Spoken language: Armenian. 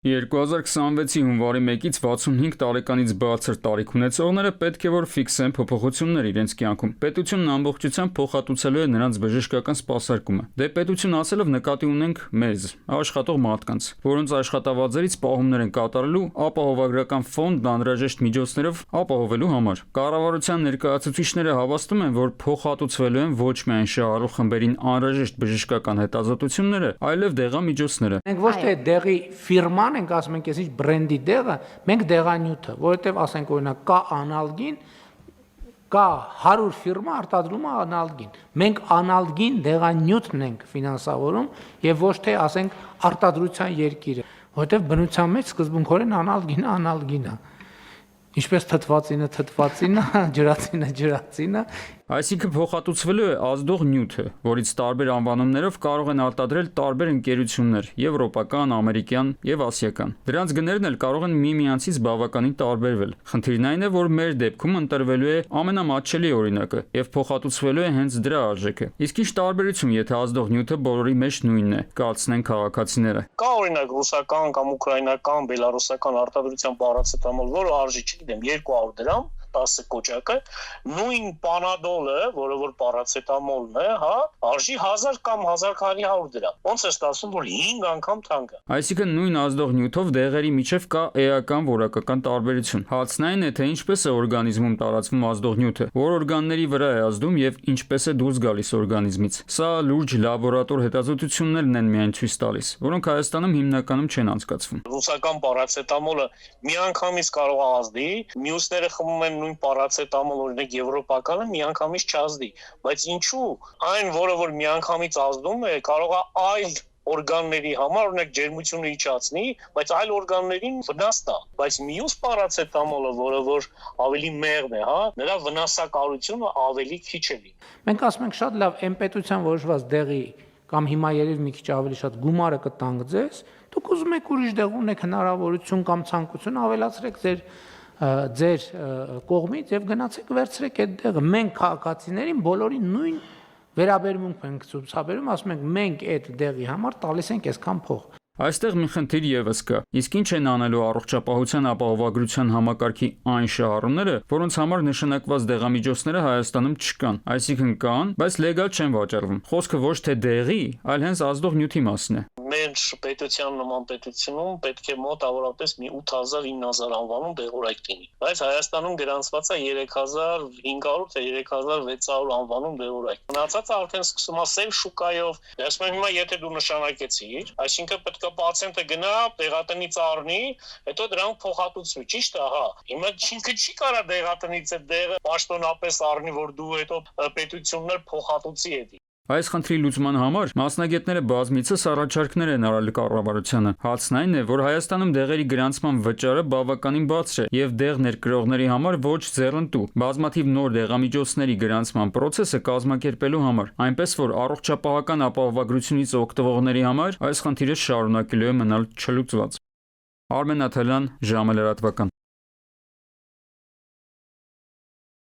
2026-ի հունվարի 1-ից 65 տարեկանից բարձր տարիք ունեցողները պետք է որ ֆիքսեն փոփոխություններ իրենց կյանքում։ Պետությունն ամբողջությամբ փոխհատուցելու է նրանց բժշկական սպասարկումը։ Դե պետություն ասելով նկատի ունենք մեզ, աշխատող մարդկանց, որոնց աշխատավարձերից պահումներ են կատարելու ապահովագրական ֆոնդն անհրաժեշտ միջոցներով ապահովելու համար։ Կառավարության ներկայացուցիչները հավաստում են, որ փոխհատուցվելու են ոչ միայն շահառու խմբերին անհրաժեշտ բժշկական հետազոտությունները, այլև դեղամիջոցները։ Մենք ոչ թե դեղի ֆիրման ենք ասում ենք այսինչ բրենդի դեղը, մենք դեղանյութը, որովհետև ասենք օրինակ կա անալգին, կա 100 ֆիրմա արտադրում է անալգին։ Մենք անալգին դեղանյութն ենք ֆինանսավորում եւ ոչ թե ասենք արտադրության երկիրը, որովհետև բնության մեջ սկզբունքորեն անալգինը ինչպես թթվածինը, ջրածինը, Այսինքն փոխհատուցվելու է ազդող նյութը, որից տարբեր անվանումներով կարող են արտադրել տարբեր ընկերություններ՝ եվրոպական, ամերիկյան եւ ասիական։ Դրանց գներն էլ կարող են միմյանցից բավականին տարբերվել։ Խնդիրն այն է, որ մեր դեպքում ընտրվելու է ամենամատչելի օրինակը եւ փոխհատուցվելու է հենց դրա արժեքը։ Իսկ ինչ տարբերություն, եթե ազդող նյութը բոլորի մեջ նույնն է, կացնեն քաղաքացիները։ Կա օրինակ ռուսական կամ ուկրաինական, բելարուսական արտադրության պարացետամոլ, որը արժի չգիտեմ 200 դրամ 10 կոճակը, նույն պանադոլը, որը որ պարացետամոլն է, հա, արժի 1000 կամ 1500 դրամ։ Ոնց է ստացվում, որ 5 անգամ թանկ է։ Այսինքն նույն ազդող նյութով դեղերի միջև կա էական որակական տարբերություն։ Հարցն այն է, թե ինչպես է օրգանիզմում տարածվում ազդող նյութը, որ օրգանների վրա է ազդում եւ ինչպես է դուրս գալիս օրգանիզմից։ Սա լուրջ լաբորատոր հետազոտություններն են միայն ցույց տալիս, որոնք Հայաստանում հիմնականում չեն անցկացվում։ Ռուսական պարացետամոլը միանգամից կարող է ազդի, մյուսները խմում են նույն պարացետամոլ, օրինակ եվրոպականը միանգամից չազդի, բայց ինչու այն, որը որ միանգամից ազդում է, կարող է այլ օրգանների համար, օրինակ ջերմությունը իջացնի, բայց այլ օրգաններին վնաս տա, բայց մյուս պարացետամոլը, որը որ ավելի մեղմ է, հա, նրա վնասակարությունը ավելի քիչ է։ Մենք ասում ենք շատ լավ, այն պետության որոշված դեղի կամ հիմա երևի մի քիչ ավելի շատ գումարը կտանք ձեզ, դուք ուզում եք ուրիշ դեղ ունեք հնարավորություն կամ ցանկություն ավելացրեք ձեր կողմից եւ գնացեք վերցրեք այդ դեղը։ Մենք քաղաքացիներին բոլորին նույն վերաբերմունք ենք ցուցաբերում, ասում ենք մենք այդ դեղի համար տալիս ենք այսքան փող։ Այստեղ մի խնդիր եւս կա։ Իսկ ինչ են անելու առողջապահության ապահովագրության համակարգի այն շահառուները, որոնց համար նշանակված դեղամիջոցները Հայաստանում չկան, այսինքն կան, բայց լեգալ չեն վաճառվում։ Խոսքը ոչ թե դեղի, այլ հենց ազդող նյութի մասն է։ Մեր պետության նման պետությունում պետք է մոտավորապես մի 8000-9000 անվանում դեղորայք լինի, բայց Հայաստանում գրանցված է 3500 թե 3600 անվանում դեղորայք։ Մնացածը արդեն սկսում է սև շուկայով, ասում եմ հիմա եթե դու նշանակեցիր, այսինքն պետք է պացիենտը գնա, տեղատնից առնի, հետո դրանք փոխհատուցվի, ճիշտ է, հա։ Հիմա ինքը չի կարա տեղատնից այդ դեղը պաշտոնապես առնի, որ դու հետո պետությունն էլ փոխհատուցի էդի։ Այս խնդրի լուծման համար մասնագետները բազմիցս առաջարկներ են արել կառավարությանը։ Հարցն այն է, որ Հայաստանում դեղերի գրանցման վճարը բավականին բարձր է եւ դեղ ներկրողների համար ոչ ձեռնտու։ Բազմաթիվ նոր դեղամիջոցների գրանցման process-ը կազմակերպելու համար, այնպես որ առողջապահական ապահովագրությունից օգտվողների համար այս խնդիրը շարունակելու է մնալ չլուծված։ Արմեն Աթալյան, ժամը լրատվական։